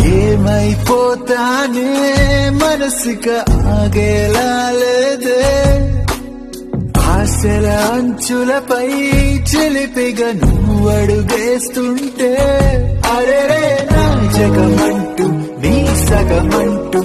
ఏమైపోతానే మనసుక ఆగేలా లేదే ఆశల అంచులపై చిలిపిగా నువ్వు అడుగేస్తుంటే అరే నా జగమంటూ నీ సగమంటూ